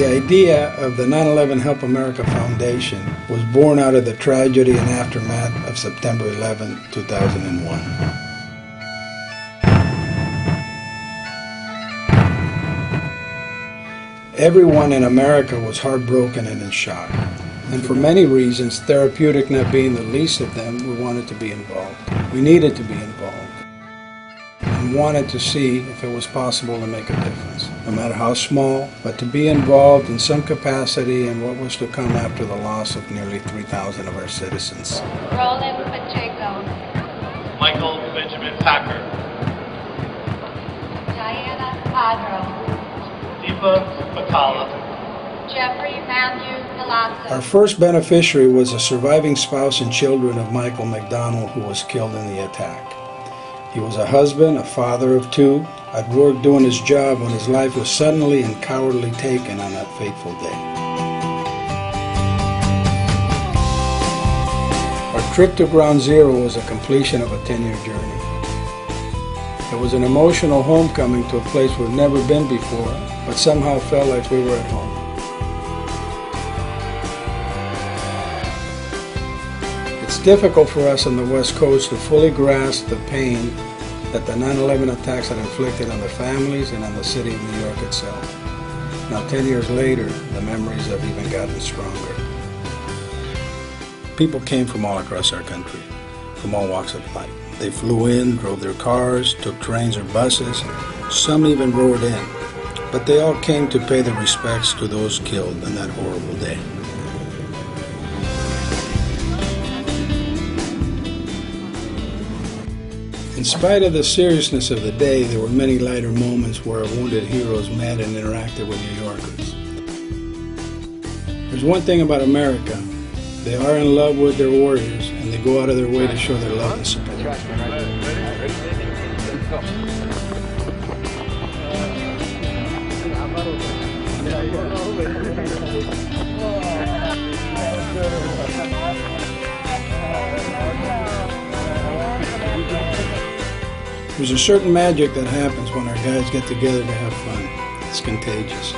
The idea of the 9/11 Help America Foundation was born out of the tragedy and aftermath of September 11, 2001. Everyone in America was heartbroken and in shock. And for many reasons, therapeutic not being the least of them, we wanted to be involved. We needed to be involved and wanted to see if it was possible to make a difference, no matter how small, but to be involved in some capacity in what was to come after the loss of nearly 3,000 of our citizens. Roland Pacheco. Michael Benjamin Packer. Diana Padro. Deepa Patala. Jeffrey Matthew Palazzo. Our first beneficiary was a surviving spouse and children of Michael McDonald, who was killed in the attack. He was a husband, a father of two, at work doing his job when his life was suddenly and cowardly taken on that fateful day. Our trip to Ground Zero was a completion of a 10-year journey. It was an emotional homecoming to a place we've never been before, but somehow felt like we were at home. It's difficult for us on the West Coast to fully grasp the pain that the 9/11 attacks had inflicted on the families and on the city of New York itself. Now, 10 years later, the memories have even gotten stronger. People came from all across our country, from all walks of life. They flew in, drove their cars, took trains or buses, some even rode in. But they all came to pay their respects to those killed on that horrible day. In spite of the seriousness of the day, there were many lighter moments where our wounded heroes met and interacted with New Yorkers. There's one thing about America. They are in love with their warriors, and they go out of their way to show their love and support. There's a certain magic that happens when our guys get together to have fun. It's contagious.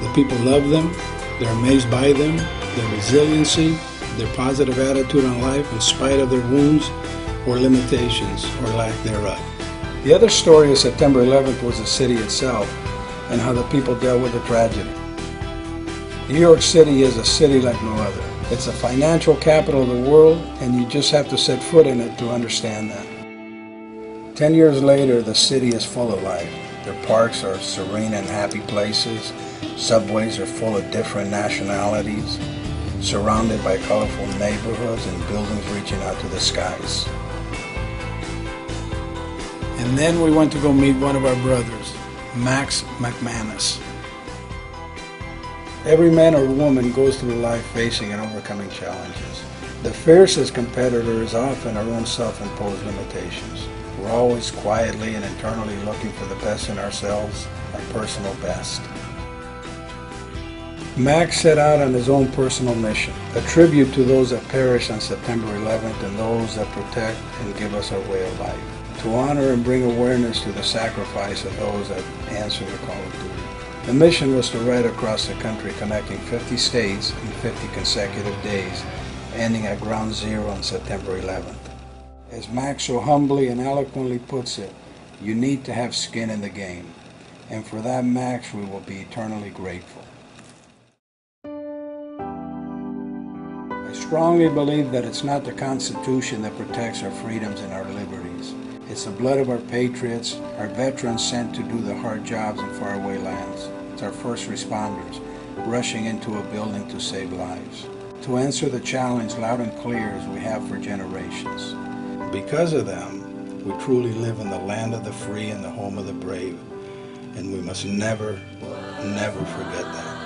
The people love them, they're amazed by them, their resiliency, their positive attitude on life in spite of their wounds or limitations or lack thereof. The other story of September 11th was the city itself and how the people dealt with the tragedy. New York City is a city like no other. It's the financial capital of the world, and you just have to set foot in it to understand that. 10 years later, the city is full of life. Their parks are serene and happy places. Subways are full of different nationalities, surrounded by colorful neighborhoods and buildings reaching out to the skies. And then we went to go meet one of our brothers, Max McManus. Every man or woman goes through life facing and overcoming challenges. The fiercest competitor is often our own self-imposed limitations. We're always quietly and internally looking for the best in ourselves, our personal best. Max set out on his own personal mission, a tribute to those that perished on September 11th and those that protect and give us our way of life, to honor and bring awareness to the sacrifice of those that answer the call of duty. The mission was to ride across the country, connecting 50 states in 50 consecutive days, ending at Ground Zero on September 11th. As Max so humbly and eloquently puts it, you need to have skin in the game. And for that, Max, we will be eternally grateful. I strongly believe that it's not the Constitution that protects our freedoms and our liberties. It's the blood of our patriots, our veterans sent to do the hard jobs in faraway lands. It's our first responders rushing into a building to save lives, to answer the challenge loud and clear as we have for generations. Because of them, we truly live in the land of the free and the home of the brave, and we must never, never forget that.